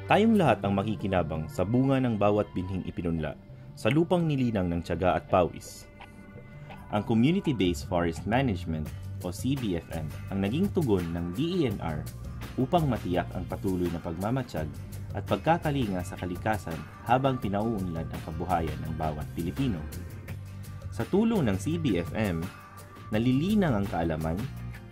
Tayong lahat ang makikinabang sa bunga ng bawat binhing ipinunla sa lupang nilinang ng tiyaga at pawis. Ang Community-Based Forest Management o CBFM ang naging tugon ng DENR upang matiyak ang patuloy na pagmamatiyag at pagkakalinga sa kalikasan habang pinauunlad ang kabuhayan ng bawat Pilipino. Sa tulong ng CBFM, nalilinang ang kaalaman,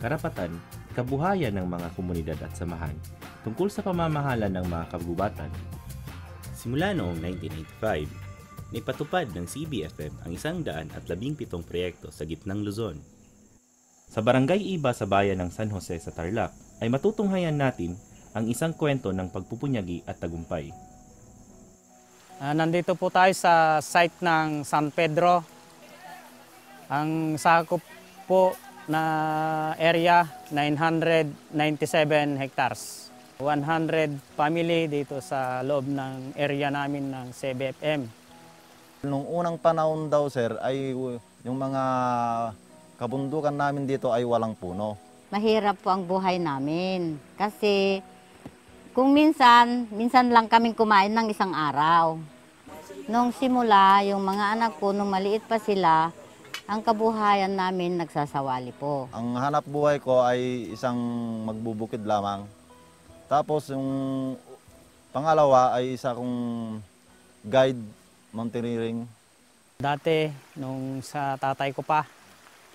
karapatan, kabuhayan ng mga komunidad at samahan tungkol sa pamamahala ng mga kagubatan. Simula noong 1985, naipatupad ng CBFM ang 117 proyekto sa gitnang Luzon. Sa Barangay Iba sa bayan ng San Jose sa Tarlac ay matutunghayan natin ang isang kwento ng pagpupunyagi at tagumpay. Nandito po tayo sa site ng San Pedro. Ang sakop po na area 997 hectares. 100 family dito sa loob ng area namin ng CBFM. Nung unang panahon daw, sir, ay yung mga kabundukan namin dito ay walang puno. Mahirap po ang buhay namin kasi kung minsan lang kaming kumain ng isang araw. Nung simula, yung mga anak ko, nung maliit pa sila, ang kabuhayan namin nagsasawali po. Ang hanap buhay ko ay isang magbubukid lamang. Tapos yung pangalawa ay isa kong guide mountaineering. Dati, nung sa tatay ko pa,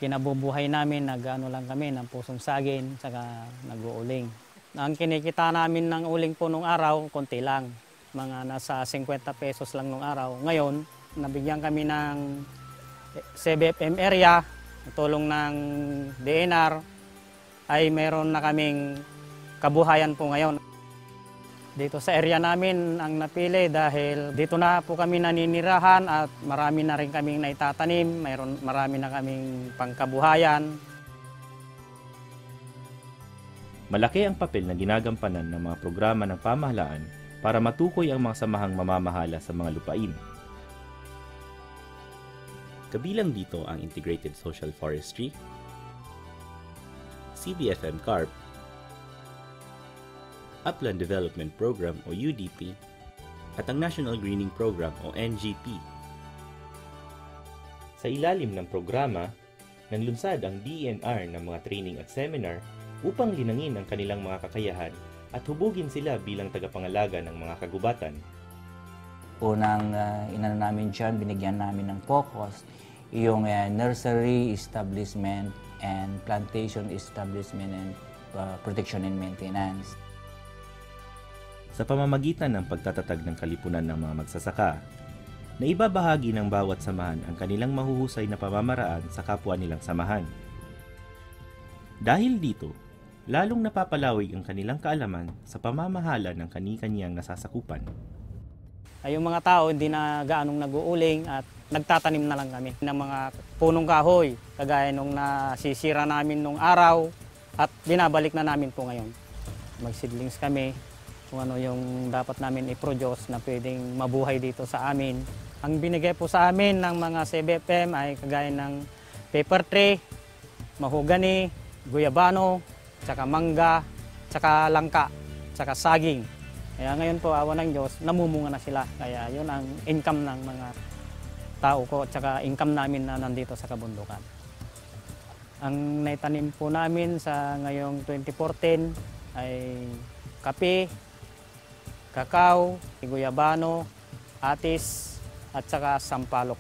kinabubuhay namin, nag-ano lang kami ng pusong saging, saka nag-uuling. Ang kinikita namin ng uling po nung araw, konti lang. Mga nasa 50 pesos lang nung araw. Ngayon, nabigyan kami ng CBFM area, tulong ng DNR, ay meron na kaming kabuhayan po ngayon. Dito sa area namin ang napili dahil dito na po kami naninirahan at marami na rin kaming naitatanim, marami na kaming pangkabuhayan. Malaki ang papel na ginagampanan ng mga programa ng pamahalaan para matukoy ang mga samahang mamamahala sa mga lupain. Kabilang dito ang Integrated Social Forestry, CBFM CARP, Upland Development Program o UDP, at ang National Greening Program o NGP. Sa ilalim ng programa, nanlunsad ang DENR ng mga training at seminar upang linangin ang kanilang mga kakayahan at hubugin sila bilang tagapangalaga ng mga kagubatan. Unang inano namin dyan, binigyan namin ng focus, yung nursery establishment and plantation establishment and protection and maintenance. Sa pamamagitan ng pagtatatag ng kalipunan ng mga magsasaka, naibabahagi ng bawat samahan ang kanilang mahuhusay na pamamaraan sa kapwa nilang samahan. Dahil dito, lalong napapalawig ang kanilang kaalaman sa pamamahala ng kani-kaniyang nasasakupan. Ay yung mga tao hindi na gaanong nag-uuling at nagtatanim na lang kami ng mga punong kahoy, kagaya nung nasisira namin nung araw at binabalik na namin po ngayon. Mag-seedlings kami kung ano yung dapat namin i-produce na pwedeng mabuhay dito sa amin. Ang binigay po sa amin ng mga CBFM ay kagaya ng paper tree, mahogany, guyabano, tsaka mangga, tsaka langka, tsaka saging. Kaya ngayon po, awa ng Diyos, namumunga na sila. Kaya yun ang income ng mga tao ko, tsaka income namin na nandito sa kabundukan. Ang naitanim po namin sa ngayong 2014 ay kape, kakao, guyabano, atis, at saka sampalok.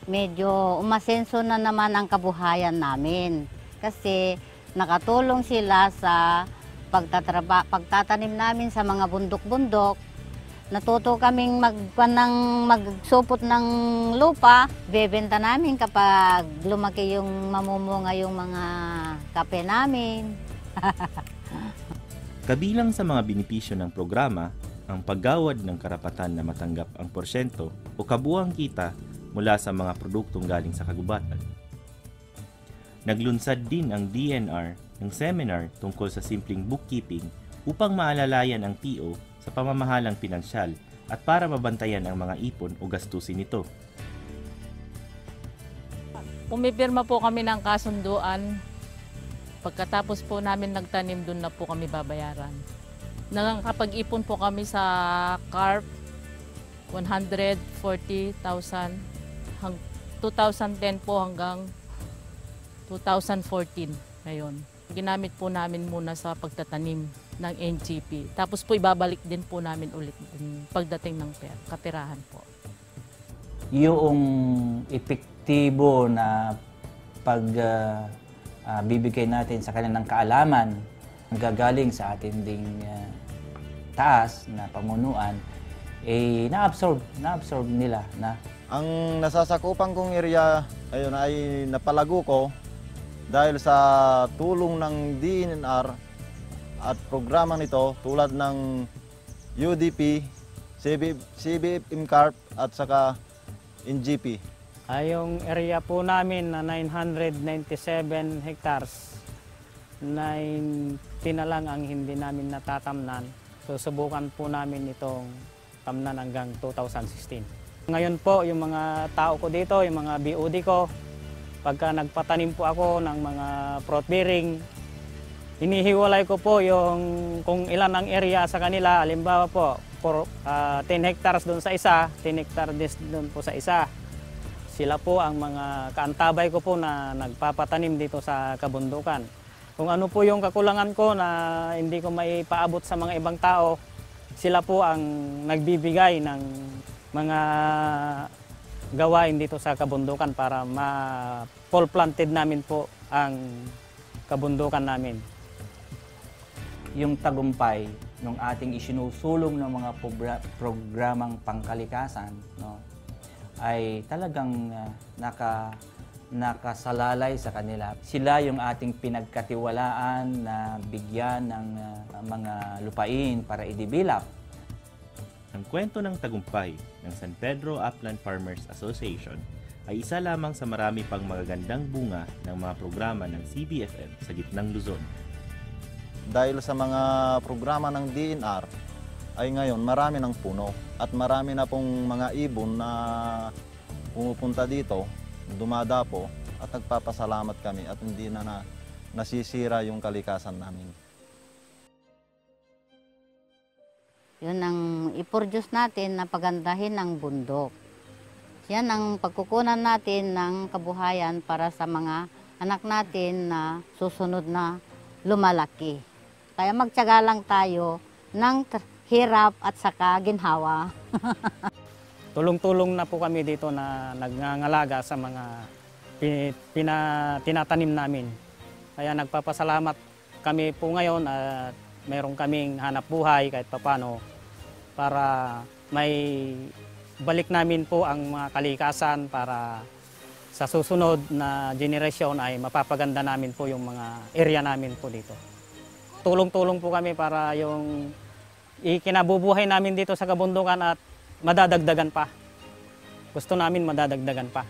Medyo umasenso na naman ang kabuhayan namin kasi nakatulong sila sa pagtatanim namin sa mga bundok-bundok. Natuto kaming magsupot ng lupa, bebenta namin kapag lumaki yung mamumunga yung mga kape namin. Kabilang sa mga benepisyo ng programa, ang paggawad ng karapatan na matanggap ang porsyento o kabuuang kita mula sa mga produktong galing sa kagubatan. Naglunsad din ang DNR ng seminar tungkol sa simpleng bookkeeping upang maalalayan ang TO sa pamamahalang pinansyal at para mabantayan ang mga ipon o gastusin nito. Pumipirma po kami ng kasunduan. Pagkatapos po namin nagtanim, doon na po kami babayaran. Nakakapag-ipon po kami sa carp, 140,000 2010 po hanggang 2014 ngayon. Ginamit po namin muna sa pagtatanim ng NGP. Tapos po ibabalik din po namin ulit pagdating ng kapirahan po. Yung epektibo na bibigay natin sa kanilang kaalaman gagaling sa ating ding taas na pamunuan, na-absorb nila na. Ang nasasakupan kong area ayun, ay napalago ko dahil sa tulong ng DNR at programa nito tulad ng UDP, CBF Carp at saka NGP. Yung area po namin na 997 hectares, 90 na lang ang hindi namin natatamnan. Susubukan po namin itong tamnan hanggang 2016. Ngayon po, yung mga tao ko dito, yung mga BOD ko, pagka nagpatanim po ako ng mga fruit bearing, inihiwalay ko po yung kung ilan ang area sa kanila. Halimbawa po, 10 hectares doon sa isa, 10 hectares doon po sa isa. Sila po ang mga kaantabay ko po na nagpapatanim dito sa kabundukan. Kung ano po yung kakulangan ko na hindi ko maipaabot sa mga ibang tao, sila po ang nagbibigay ng mga gawain dito sa kabundukan para full planted namin po ang kabundukan namin. Yung tagumpay ng ating isinusulong ng mga programang pangkalikasan, no, ay talagang nakasalalay sa kanila. Sila yung ating pinagkatiwalaan na bigyan ng mga lupain para i-develop. Ang kwento ng tagumpay ng San Pedro Upland Farmers Association ay isa lamang sa marami pang magagandang bunga ng mga programa ng CBFM sa gitnang Luzon. Dahil sa mga programa ng DNR ay ngayon marami ng puno at marami na pong mga ibon na pumupunta dito, dumadapo at nagpapasalamat kami at hindi na nasisira yung kalikasan namin. Yun ang i-produce natin na pagandahin ng bundok. Yan ang pagkukunan natin ng kabuhayan para sa mga anak natin na susunod na lumalaki. Kaya magtiyaga lang tayo ng hirap at saka ginhawa. Tulong-tulong na po kami dito na nagngangalaga sa mga tinatanim namin. Kaya nagpapasalamat kami po ngayon at meron kaming hanap buhay kahit papano para may balik namin po ang mga kalikasan para sa susunod na generasyon ay mapapaganda namin po yung mga area namin po dito. Tulong-tulong po kami para yung ikinabubuhay namin dito sa kabundukan at madadagdagan pa. Gusto namin madadagdagan pa.